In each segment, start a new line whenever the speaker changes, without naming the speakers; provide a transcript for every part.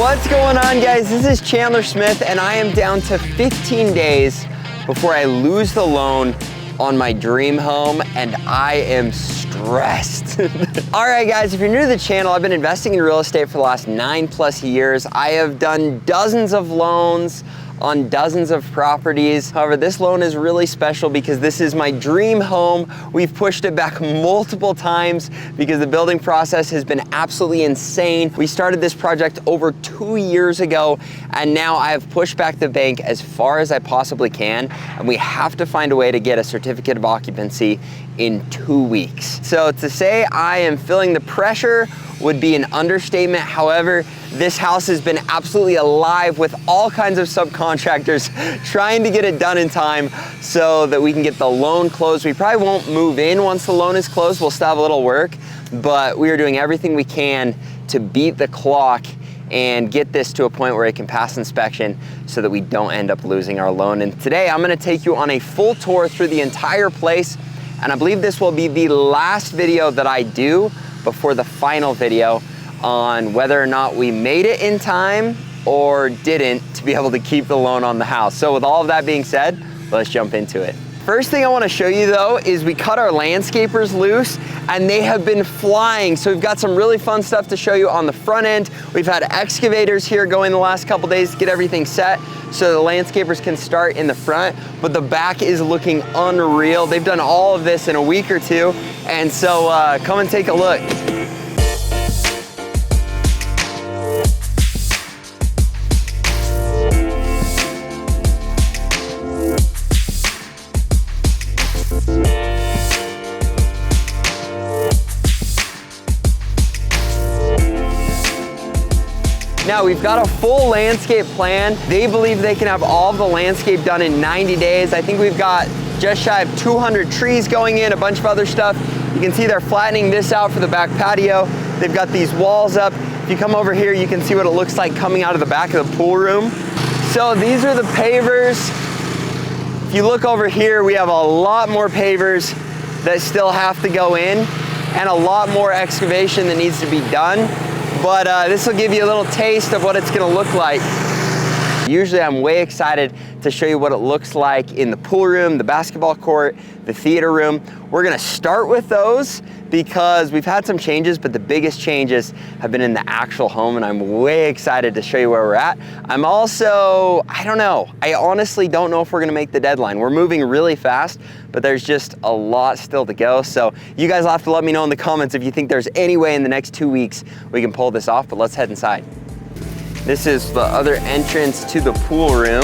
What's going on, guys? This is Chandler Smith, and I am down to 15 days before I lose the loan on my dream home, and I am stressed. All right, guys, if you're new to the channel, I've been investing in real estate for the last 9+ years. I have done dozens of loans on dozens of properties. However, this loan is really special because this is my dream home. We've pushed it back multiple times because the building process has been absolutely insane. We started this project over 2 years ago, and now I have pushed back the bank as far as I possibly can, and we have to find a way to get a certificate of occupancy in 2 weeks. So to say I am feeling the pressure would be an understatement. However, this house has been absolutely alive with all kinds of subcontractors trying to get it done in time so that we can get the loan closed. We probably won't move in once the loan is closed. We'll still have a little work, but we are doing everything we can to beat the clock and get this to a point where it can pass inspection so that we don't end up losing our loan. And today I'm gonna take you on a full tour through the entire place, and I believe this will be the last video that I do before the final video on whether or not we made it in time or didn't to be able to keep the loan on the house. So with all of that being said, let's jump into it. First thing I want to show you though is we cut our landscapers loose and they have been flying. So we've got some really fun stuff to show you on the front end. We've had excavators here going the last couple days to get everything set so the landscapers can start in the front, but the back is looking unreal. They've done all of this in a week or two, and so come and take a look. Now we've got a full landscape plan. They believe they can have all of the landscape done in 90 days. I think we've got just shy of 200 trees going in, a bunch of other stuff. You can see they're flattening this out for the back patio. They've got these walls up. If you come over here, you can see what it looks like coming out of the back of the pool room. So these are the pavers. If you look over here, we have a lot more pavers that still have to go in and a lot more excavation that needs to be done. But this will give you a little taste of what it's gonna look like. Usually I'm way excited to show you what it looks like in the pool room, the basketball court, the theater room. We're gonna start with those because we've had some changes, but the biggest changes have been in the actual home, and I'm way excited to show you where we're at. I'm also, I don't know, I honestly don't know if we're gonna make the deadline. We're moving really fast, but there's just a lot still to go. So you guys will have to let me know in the comments if you think there's any way in the next 2 weeks we can pull this off, but let's head inside. This is the other entrance to the pool room.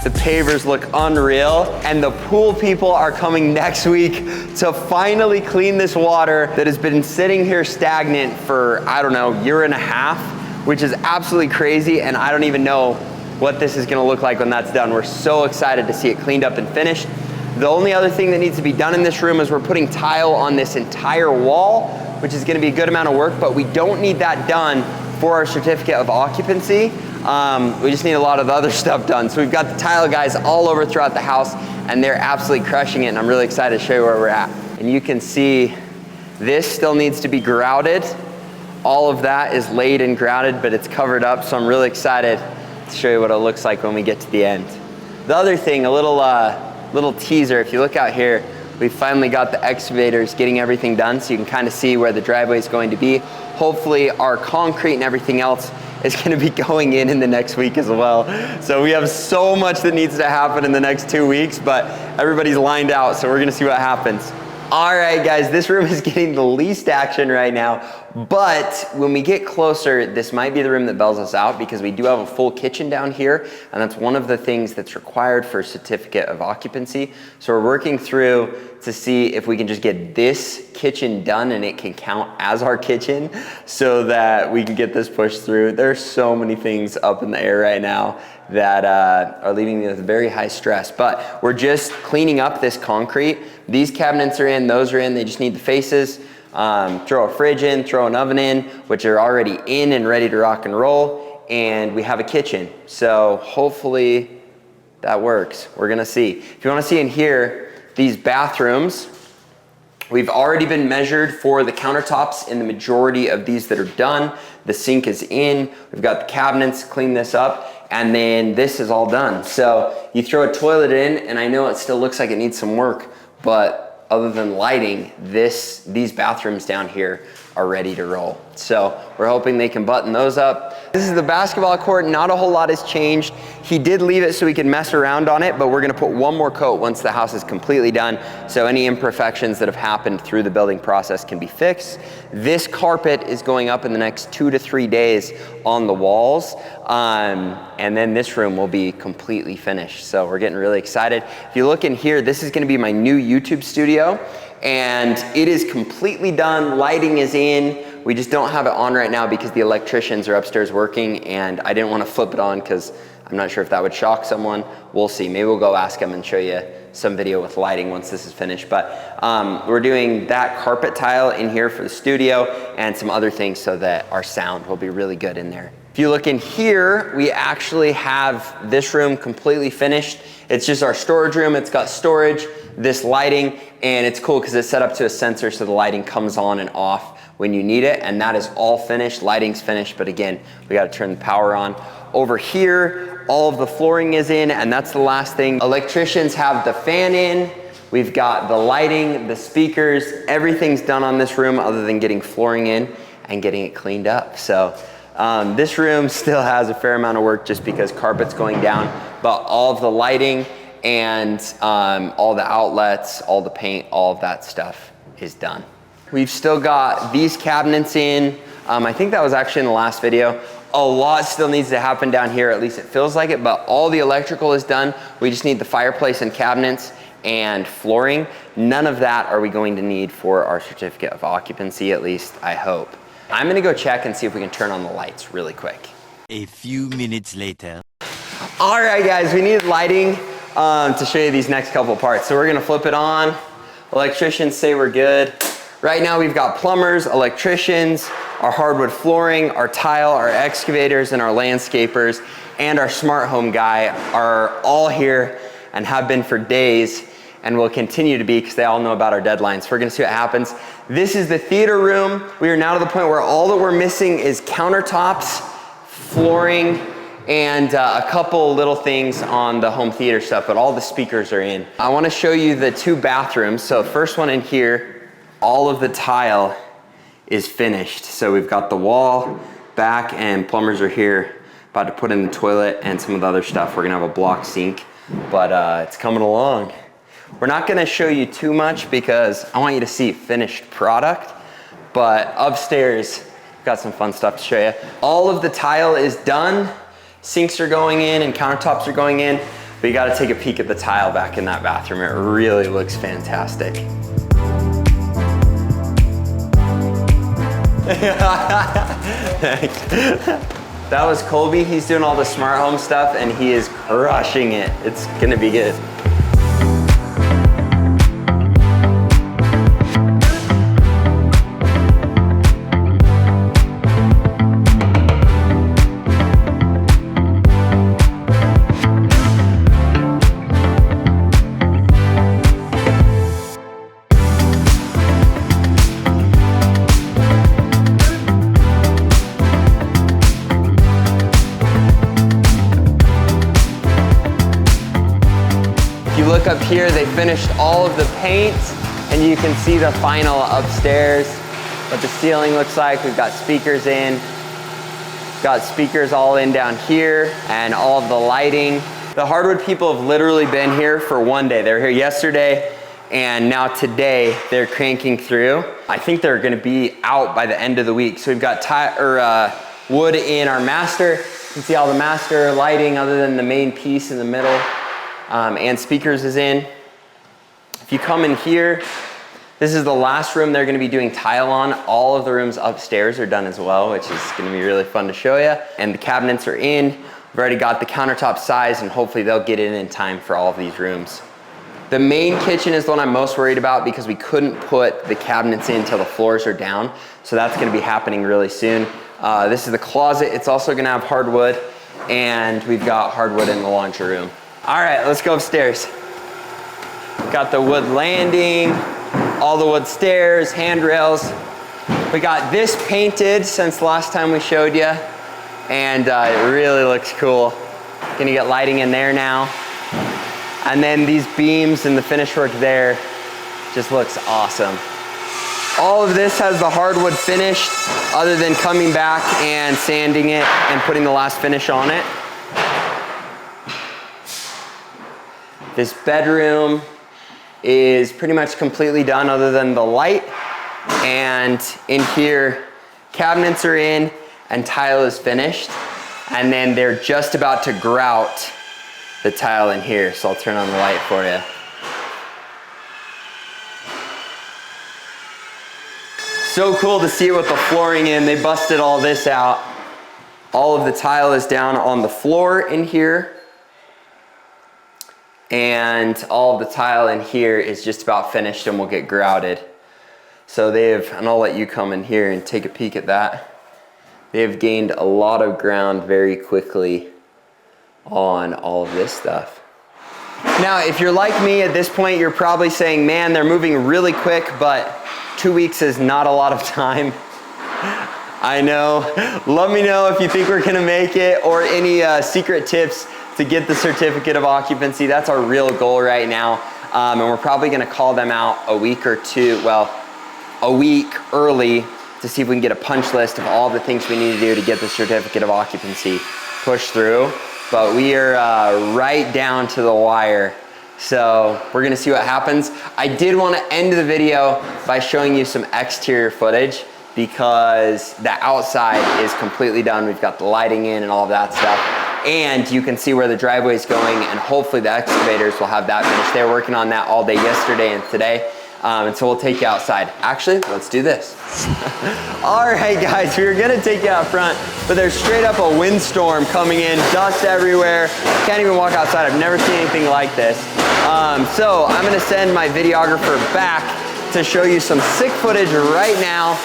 The pavers look unreal, and the pool people are coming next week to finally clean this water that has been sitting here stagnant for, I don't know, a year and a half, which is absolutely crazy, and I don't even know what this is gonna look like when that's done. We're so excited to see it cleaned up and finished. The only other thing that needs to be done in this room is we're putting tile on this entire wall, which is gonna be a good amount of work, but we don't need that done for our certificate of occupancy. We just need a lot of the other stuff done. So we've got the tile guys all over throughout the house, and they're absolutely crushing it, and I'm really excited to show you where we're at. And you can see this still needs to be grouted. All of that is laid and grouted, but it's covered up, so I'm really excited to show you what it looks like when we get to the end. The other thing, a little teaser, if you look out here, we finally got the excavators getting everything done, so you can kind of see where the driveway is going to be. Hopefully our concrete and everything else is gonna be going in the next week as well. So we have so much that needs to happen in the next 2 weeks, but everybody's lined out, so we're gonna see what happens. All right, guys, this room is getting the least action right now, but when we get closer, this might be the room that bells us out because we do have a full kitchen down here, and that's one of the things that's required for a certificate of occupancy. So we're working through to see if we can just get this kitchen done and it can count as our kitchen so that we can get this pushed through. There's so many things up in the air right now that are leaving me with very high stress, but we're just cleaning up this concrete. These cabinets are in, those are in, they just need the faces. Throw a fridge in, throw an oven in, which are already in and ready to rock and roll, and we have a kitchen. So hopefully that works. We're gonna see. If you wanna see in here, these bathrooms We've already been measured for the countertops in the majority of these that are done. The sink is in, we've got the cabinets, clean this up, and then this is all done. So you throw a toilet in, and I know it still looks like it needs some work, but other than lighting, these bathrooms down here are ready to roll. So we're hoping they can button those up. This is the basketball court. Not a whole lot has changed. He did leave it so we could mess around on it, but we're gonna put one more coat once the house is completely done. So any imperfections that have happened through the building process can be fixed. This carpet is going up in the next 2 to 3 days on the walls. And then this room will be completely finished. So we're getting really excited. If you look in here, this is gonna be my new YouTube studio. And it is completely done. Lighting is in. We just don't have it on right now because the electricians are upstairs working, and I didn't want to flip it on because I'm not sure if that would shock someone. We'll see. Maybe we'll go ask them and show you some video with lighting once this is finished. But we're doing that carpet tile in here for the studio and some other things so that our sound will be really good in there. If you look in here, we actually have this room completely finished. It's just our storage room. It's got storage, this lighting, and it's cool because it's set up to a sensor so the lighting comes on and off when you need it, and that is all finished. Lighting's finished, but again, we got to turn the power on. Over here, all of the flooring is in, and that's the last thing. Electricians have the fan in. We've got the lighting, the speakers, everything's done on this room other than getting flooring in and getting it cleaned up. So this room still has a fair amount of work just because carpet's going down, but all of the lighting and all the outlets, all the paint, all of that stuff is done. We've still got these cabinets in. I think that was actually in the last video. A lot still needs to happen down here, at least it feels like it, but all the electrical is done. We just need the fireplace and cabinets and flooring. None of that are we going to need for our certificate of occupancy, at least I hope. I'm gonna go check and see if we can turn on the lights really quick.
A few minutes later.
All right, guys, we need lighting to show you these next couple parts. So we're gonna flip it on. Electricians say we're good. Right now we've got plumbers, electricians, our hardwood flooring, our tile, our excavators, and our landscapers, and our smart home guy are all here and have been for days and will continue to be because they all know about our deadlines. So we're gonna see what happens. This is the theater room. We are now to the point where all that we're missing is countertops, flooring, and a couple little things on the home theater stuff, but all the speakers are in. I wanna show you the 2 bathrooms. So first one in here, all of the tile is finished. So we've got the wall, back, and plumbers are here. About to put in the toilet and some of the other stuff. We're gonna have a block sink, but it's coming along. We're not gonna show you too much because I want you to see finished product, but upstairs, we've got some fun stuff to show you. All of the tile is done. Sinks are going in and countertops are going in, but you gotta take a peek at the tile back in that bathroom. It really looks fantastic. Thanks. That was Colby. He's doing all the smart home stuff and he is crushing it. It's gonna be good. Look up here, they finished all of the paint and you can see the final upstairs, what the ceiling looks like. We've got speakers in, got speakers all in down here and all of the lighting. The hardwood people have literally been here for one day. They were here yesterday and now today they're cranking through. I think they're gonna be out by the end of the week. So we've got wood in our master. You can see all the master lighting other than the main piece in the middle. And speakers is in. If you come in here, this is the last room they're gonna be doing tile on. All of the rooms upstairs are done as well, which is gonna be really fun to show you. And the cabinets are in. We've already got the countertop size and hopefully they'll get in time for all of these rooms. The main kitchen is the one I'm most worried about because we couldn't put the cabinets in until the floors are down. So that's gonna be happening really soon. This is the closet. It's also gonna have hardwood and we've got hardwood in the laundry room. All right, let's go upstairs. Got the wood landing, all the wood stairs, handrails. We got this painted since the last time we showed you, and it really looks cool. Gonna get lighting in there now. And then these beams and the finish work there just looks awesome. All of this has the hardwood finished, other than coming back and sanding it and putting the last finish on it. This bedroom is pretty much completely done other than the light. And in here, cabinets are in and tile is finished. And then they're just about to grout the tile in here. So I'll turn on the light for you. So cool to see it with the flooring in. They busted all this out. All of the tile is down on the floor in here. And all of the tile in here is just about finished and will get grouted. So and I'll let you come in here and take a peek at that. They've gained a lot of ground very quickly on all of this stuff. Now, if you're like me at this point, you're probably saying, man, they're moving really quick, but 2 weeks is not a lot of time. I know. Let me know if you think we're gonna make it, or any secret tips to get the certificate of occupancy. That's our real goal right now. And we're probably gonna call them out a week early to see if we can get a punch list of all the things we need to do to get the certificate of occupancy pushed through. But we are right down to the wire. So we're gonna see what happens. I did wanna end the video by showing you some exterior footage, because the outside is completely done. We've got the lighting in and all of that stuff. And you can see where the driveway is going, and hopefully the excavators will have that finished. They were working on that all day yesterday and today. And so we'll take you outside. Actually, let's do this. All right, guys, we were gonna take you out front, but there's straight up a windstorm coming in, dust everywhere. Can't even walk outside. I've never seen anything like this. So I'm gonna send my videographer back to show you some sick footage right now.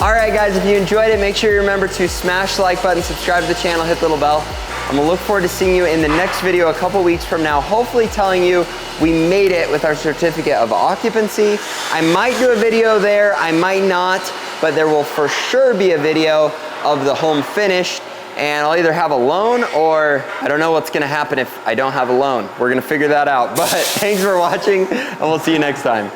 Alright guys, if you enjoyed it, make sure you remember to smash the like button, subscribe to the channel, hit the little bell. I'm gonna look forward to seeing you in the next video a couple weeks from now, hopefully telling you we made it with our certificate of occupancy. I might do a video there, I might not, but there will for sure be a video of the home finished, and I'll either have a loan, or I don't know what's gonna happen if I don't have a loan. We're gonna figure that out. But thanks for watching, and we'll see you next time.